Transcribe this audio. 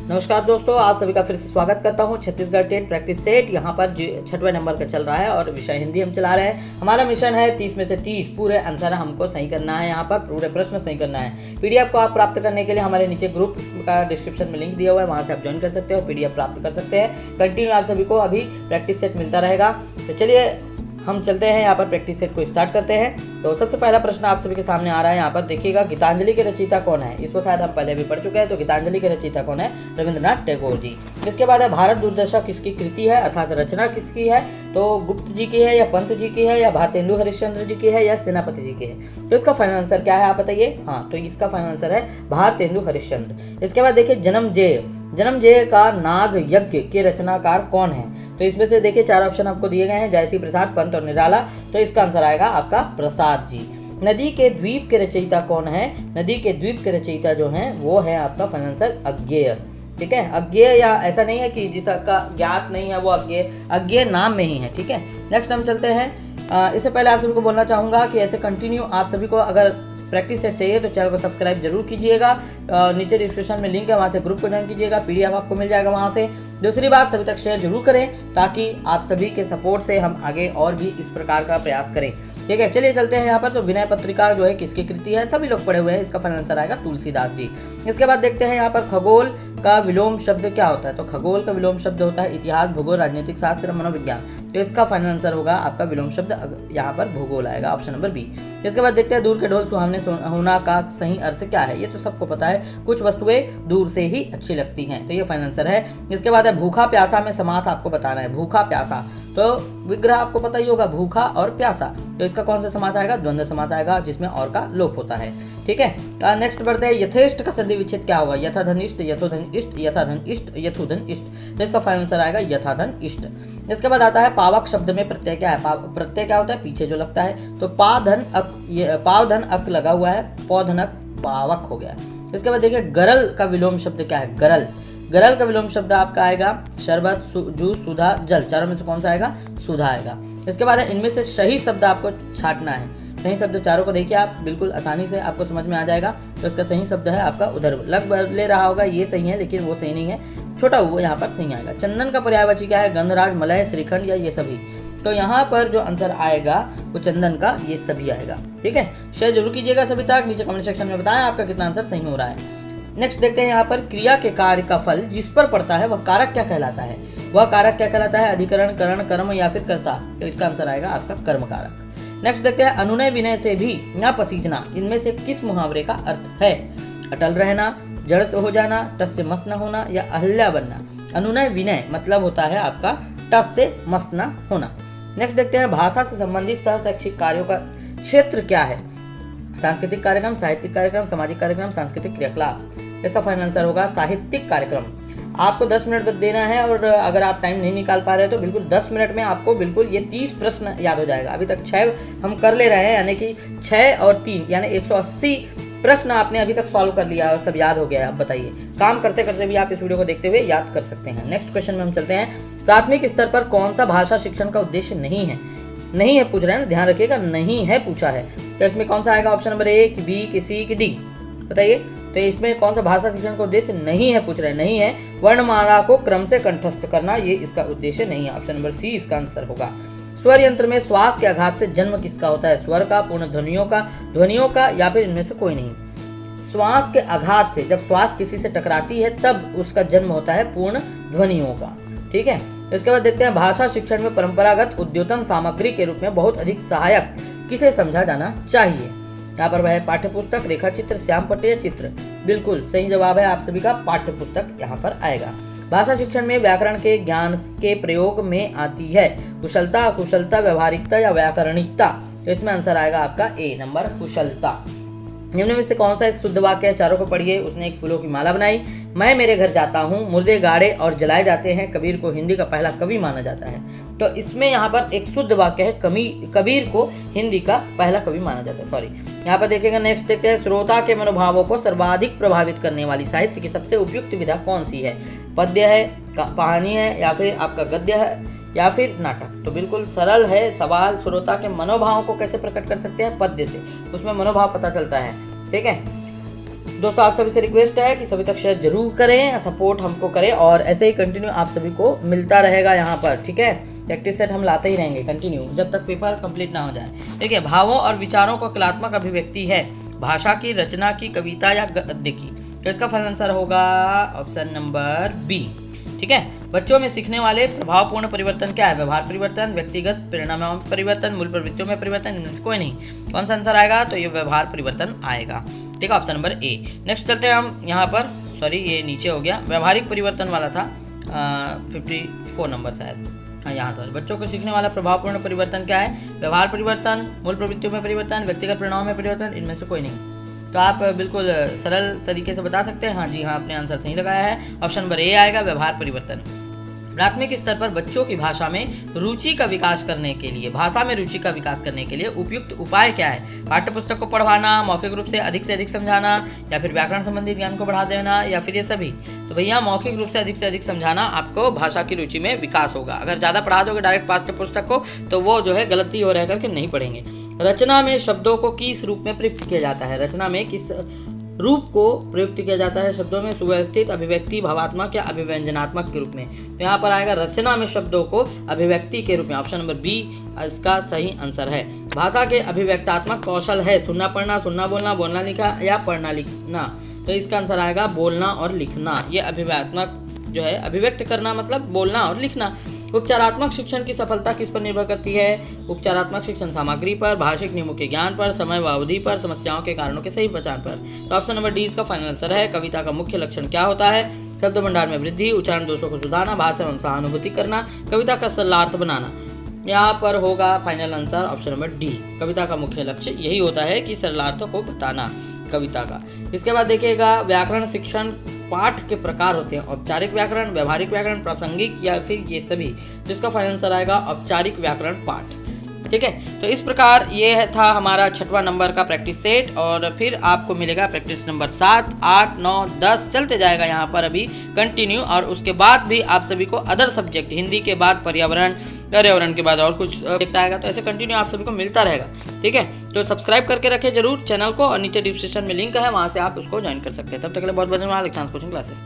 नमस्कार दोस्तों, आप सभी का फिर से स्वागत करता हूं। छत्तीसगढ़ टेट प्रैक्टिस सेट यहाँ पर 6वें नंबर का चल रहा है और विषय हिंदी हम चला रहे हैं। हमारा मिशन है 30 में से 30 पूरे आंसर हमको सही करना है। यहाँ पर पूरे प्रश्न सही करना है। पीडीएफ को आप प्राप्त करने के लिए हमारे नीचे ग्रुप का डिस्क्रिप्शन में लिंक दिया हुआ है, वहाँ से आप ज्वाइन कर सकते हो, पीडीएफ प्राप्त कर सकते हैं। कंटिन्यू आप सभी को अभी प्रैक्टिस सेट मिलता रहेगा। तो चलिए हम चलते हैं, यहाँ पर प्रैक्टिस सेट को स्टार्ट करते हैं। तो सबसे पहला प्रश्न आप सभी के सामने आ रहा है। यहाँ पर देखिएगा, गीतांजलि के रचयिता कौन है? इसको शायद हम पहले भी पढ़ चुके हैं। तो गीतांजलि के रचयिता कौन है? रविंद्रनाथ टैगोर जी। इसके बाद है, भारत दुर्दशा किसकी कृति है अर्थात रचना किसकी है? तो गुप्त जी की है या पंत जी की है या भारतेंदु हरिश्चंद्र जी की है या सेनापति जी की है? तो इसका फाइनल आंसर क्या है आप बताइए। हाँ, तो इसका फाइनल आंसर है भारतेंदु हरिश्चंद्र। इसके बाद देखिए, जन्मजेय का नाग यज्ञ के रचनाकार कौन है? तो इसमें से देखिए 4 ऑप्शन आपको दिए गए हैं, जयसी प्रसाद, पंत और निराला। तो इसका आंसर आएगा आपका प्रसाद जी। नदी के द्वीप के रचयिता कौन है? नदी के द्वीप के रचयिता जो हैं वो है आपका फाइनल आंसर अज्ञेय। ठीक है, अज्ञेय, या ऐसा नहीं है कि जिसका ज्ञात नहीं है वो अज्ञेय नाम में ही है। ठीक है, नेक्स्ट हम चलते हैं। इससे पहले आप सभी को बोलना चाहूँगा कि ऐसे कंटिन्यू आप सभी को अगर प्रैक्टिस सेट चाहिए तो चैनल को सब्सक्राइब जरूर कीजिएगा। नीचे डिस्क्रिप्शन में लिंक है, वहाँ से ग्रुप को ज्वाइन कीजिएगा, पीडीएफ आपको मिल जाएगा वहाँ से। दूसरी बात, सभी तक शेयर जरूर करें ताकि आप सभी के सपोर्ट से हम आगे और भी इस प्रकार का प्रयास करें। ठीक है, चलिए चलते हैं यहाँ पर। तो विनय पत्रिका जो है किसकी कृति है? सभी लोग पढ़े हुए हैं, इसका फाइनल आंसर आएगा तुलसीदास जी। इसके बाद देखते हैं यहाँ पर, खगोल का विलोम शब्द क्या होता है? तो खगोल का विलोम शब्द होता है इतिहास, भूगोल, राजनीतिक शास्त्र, मनोविज्ञान। तो इसका फाइनल आंसर होगा आपका विलोम शब्द यहाँ पर भूगोल आएगा, ऑप्शन नंबर बी। इसके बाद देखते हैं, दूर के ढोल सुहावने होना का सही अर्थ क्या है? ये तो सबको पता है, कुछ वस्तुएं दूर से ही अच्छी लगती हैं। तो ये फाइनल आंसर है। इसके बाद है, भूखा प्यासा में समास आपको बताना है। भूखा प्यासा, तो विग्रह आपको पता ही होगा, भूखा और प्यासा। तो इसका कौन सा समास आएगा? द्वंद्व समास आएगा, जिसमें और का लोप होता है। ठीक है, नेक्स्ट बढ़ते हैं। यथेष्ट का संधि विच्छेद क्या होगा? यथाधन इष्ट, यथोधन इष्ट, यथाधन इष्ट, यथोधन इष्ट। तो इसका फाइनल आंसर आएगा यथाधन इष्ट। इसके बाद आता है, पावक शब्द में प्रत्यय क्या है? प्रत्यय क्या होता है? पीछे जो लगता है। तो पावधन अक लगा हुआ है, पौधनक पावक हो गया। इसके बाद देखिए, गरल का विलोम शब्द क्या है? गरल का विलोम शब्द आपका आएगा शरबत, जूस, सुधा, जल। चारों में से कौन सा आएगा? सुधा आएगा। इसके बाद इनमें से सही शब्द आपको छांटना है। सही शब्द चारों को देखिए आप, बिल्कुल आसानी से आपको समझ में आ जाएगा। तो इसका सही शब्द है आपका उधर। लग ले रहा होगा ये सही है, लेकिन वो सही नहीं है, छोटा वो यहाँ पर सही आएगा। चंदन का पर्यायवाची क्या है? गंधराज, मलय, श्रीखंड या ये सभी। तो यहाँ पर जो आंसर आएगा वो चंदन का ये सभी आएगा। ठीक है, शेयर जरूर कीजिएगा सभी तक। नीचे कमेंट सेक्शन में बताएं आपका कितना आंसर सही हो रहा है। नेक्स्ट देखते हैं यहाँ पर, क्रिया के कार्य का फल जिस पर पड़ता है वह कारक क्या कहलाता है? वह कारक क्या कहलाता है? अधिकरण, करण, कर्म या फिर कर्ता। तो इसका आंसर आएगा आपका कर्म कारक। नेक्स्ट देखते हैं, अनुनय विनय से भी न पसीजना, इनमें से किस मुहावरे का अर्थ है? अटल रहना, जड़ से हो जाना, टस से मस न होना या अहल्या बनना। अनुनय विनय मतलब होता है आपका टस से मस न होना। नेक्स्ट देखते हैं, भाषा से संबंधित सहशैक्षिक कार्यों का क्षेत्र क्या है? सांस्कृतिक कार्यक्रम, साहित्यिक कार्यक्रम, सामाजिक कार्यक्रम, सांस्कृतिक क्रियाकलाप। इसका फाइनल आंसर होगा साहित्यिक कार्यक्रम। आपको 10 मिनट देना है और अगर आप टाइम नहीं निकाल पा रहे तो बिल्कुल 10 मिनट में आपको बिल्कुल ये 30 प्रश्न याद हो जाएगा। अभी तक 6 हम कर ले रहे हैं, यानी कि 6 और 3 यानी 180 प्रश्न आपने अभी तक सॉल्व कर लिया और सब याद हो गया। अब बताइए, काम करते करते भी आप इस वीडियो को देखते हुए याद कर सकते हैं। नेक्स्ट क्वेश्चन में हम चलते हैं, प्राथमिक स्तर पर कौन सा भाषा शिक्षण का उद्देश्य नहीं है पूछ रहे हैं ना, ध्यान रखिएगा, नहीं है पूछा है। तो इसमें कौन सा आएगा? ऑप्शन नंबर ए, कि बी, कि सी, कि डी? बताइए, तो इसमें कौन सा भाषा शिक्षण का उद्देश्य नहीं है पूछ रहे हैं? नहीं है वर्णमाला को क्रम से कंठस्थ करना, ये इसका उद्देश्य नहीं है। ऑप्शन नंबर सी इसका आंसर होगा। स्वर यंत्र में श्वास के आघात से जन्म किसका होता है? स्वर का, पूर्ण ध्वनियों का या फिर इनमें से कोई नहीं? श्वास के आघात से, जब श्वास किसी से टकराती है तब उसका जन्म होता है पूर्ण ध्वनियों का। ठीक है, इसके बाद देखते हैं, भाषा शिक्षण में परंपरागत उद्योतन सामग्री के रूप में बहुत अधिक सहायक किसे समझा जाना चाहिए? यहाँ पर वह है पाठ्य पुस्तक, रेखा चित्र, श्याम पट्ट या चित्र। बिल्कुल सही जवाब है आप सभी का पाठ्य पुस्तक यहाँ पर आएगा। भाषा शिक्षण में व्याकरण के ज्ञान के प्रयोग में आती है कुशलता, अकुशलता, व्यवहारिकता या व्याकरणिकता। तो इसमें आंसर आएगा आपका ए नंबर, कुशलता। निम्न में से कौन सा एक शुद्ध वाक्य है? चारों को पढ़िए। उसने एक फूलों की माला बनाई, मैं मेरे घर जाता हूँ, मुर्दे गाड़े और जलाए जाते हैं, कबीर को हिंदी का पहला कवि माना जाता है। तो इसमें यहाँ पर एक शुद्ध वाक्य है, कबीर को हिंदी का पहला कवि माना जाता है। सॉरी, यहाँ पर देखिएगा। नेक्स्ट देखते हैं, श्रोता के मनोभावों को सर्वाधिक प्रभावित करने वाली साहित्य की सबसे उपयुक्त विधा कौन सी है? पद्य है, कहानी है या फिर आपका गद्य है या फिर नाटक? तो बिल्कुल सरल है सवाल। श्रोता के मनोभावों को कैसे प्रकट कर सकते हैं? पद्य से, उसमें मनोभाव पता चलता है। ठीक है, दोस्तों आप सभी से रिक्वेस्ट है कि सभी तक शेयर जरूर करें, सपोर्ट हमको करें और ऐसे ही कंटिन्यू आप सभी को मिलता रहेगा यहाँ पर, ठीक है। प्रैक्टिस सेट हम लाते ही रहेंगे कंटिन्यू जब तक पेपर कंप्लीट ना हो जाए। देखिए, भावों और विचारों को कलात्मक अभिव्यक्ति है भाषा की, रचना की, कविता या गद्य की। तो इसका फाइनल आंसर होगा ऑप्शन नंबर बी, ठीक है। बच्चों में सीखने वाले प्रभावपूर्ण परिवर्तन क्या है? व्यवहार परिवर्तन, व्यक्तिगत परिणामों में परिवर्तन, मूल प्रवृत्तियों में परिवर्तन, इनमें से कोई नहीं। कौन सा आंसर आएगा? तो ये व्यवहार परिवर्तन आएगा, ठीक है, ऑप्शन नंबर ए। नेक्स्ट चलते हैं हम यहाँ पर, सॉरी ये नीचे हो गया, व्यवहारिक परिवर्तन वाला था 54 नंबर शायद, हाँ यहाँ तो। बच्चों को सीखने वाला प्रभावपूर्ण परिवर्तन क्या है? व्यवहार परिवर्तन, मूल प्रवृत्तियों में परिवर्तन, व्यक्तिगत परिणामों में परिवर्तन, इनमें से कोई नहीं। तो आप बिल्कुल सरल तरीके से बता सकते हैं, हाँ जी हाँ, आपने आंसर सही लगाया है, ऑप्शन नंबर ए आएगा, व्यवहार परिवर्तन। प्राथमिक स्तर पर बच्चों की भाषा में रुचि का विकास करने के लिए, भाषा में रुचि का विकास करने के लिए उपयुक्त उपाय क्या है? पाठ्य पुस्तक को पढ़वाना, मौखिक रूप से अधिक समझाना, या फिर व्याकरण संबंधी ज्ञान को बढ़ा देना, या फिर ये सभी? तो भैया मौखिक रूप से अधिक समझाना, आपको भाषा की रुचि में विकास होगा। अगर ज़्यादा पढ़ा दोगे डायरेक्ट पाठ्य पुस्तक को तो वो जो है गलती हो रह करके नहीं पढ़ेंगे। रचना में शब्दों को किस रूप में प्रयुक्त किया जाता है? रचना में किस रूप को प्रयुक्त किया जाता है? शब्दों में सुव्यवस्थित, अभिव्यक्ति, भावात्मक या अभिव्यंजनात्मक के रूप में। तो यहाँ पर आएगा रचना में शब्दों को अभिव्यक्ति के रूप में, ऑप्शन नंबर बी इसका सही आंसर है। भाषा के अभिव्यक्तात्मक कौशल है सुनना पढ़ना, सुनना बोलना, बोलना लिखा या पढ़ना लिखना। तो इसका आंसर आएगा बोलना और लिखना। ये अभिव्यक्तात्मक जो है, अभिव्यक्त करना मतलब बोलना और लिखना। उपचारात्मक शिक्षण की सफलता किस पर निर्भर करती है? उपचारात्मक शिक्षण सामग्री पर, भाषिक नियमों के ज्ञान पर, समय व अवधि पर, समस्याओं के कारणों के सही पहचान पर। तो ऑप्शन नंबर डी इसका फाइनल आंसर है। कविता का मुख्य लक्षण क्या होता है? शब्द भंडार में वृद्धि, उच्चारण दोषों को सुधारना, भाषा एवं सहानुभूति करना, कविता का सरलार्थ बनाना। यहाँ पर होगा final answer option number D. कविता का मुख्य लक्ष्य यही होता है कि सरलार्थ को बताना कविता का। इसके बाद देखिएगा, व्याकरण शिक्षण पाठ के प्रकार होते हैं, औपचारिक व्याकरण, व्यवहारिक व्याकरण, प्रासंगिक या फिर ये सभी। जिसका फाइनल आंसर आएगा औपचारिक व्याकरण पाठ, ठीक है। तो इस प्रकार ये था हमारा 6वां नंबर का प्रैक्टिस सेट, और फिर आपको मिलेगा प्रैक्टिस नंबर 7, 8, 9, 10 चलते जाएगा यहाँ पर अभी कंटिन्यू। और उसके बाद भी आप सभी को अदर सब्जेक्ट, हिंदी के बाद पर्यावरण के बाद और कुछ सब्जेक्ट आएगा, तो ऐसे कंटिन्यू आप सभी को मिलता रहेगा, ठीक है। तो सब्सक्राइब करके रखें जरूर चैनल को, और नीचे डिस्क्रिप्शन में लिंक है, वहाँ से आप उसको ज्वाइन कर सकते हैं। तब तक के लिए बहुत बहुत धन्यवाद। Coaching classes.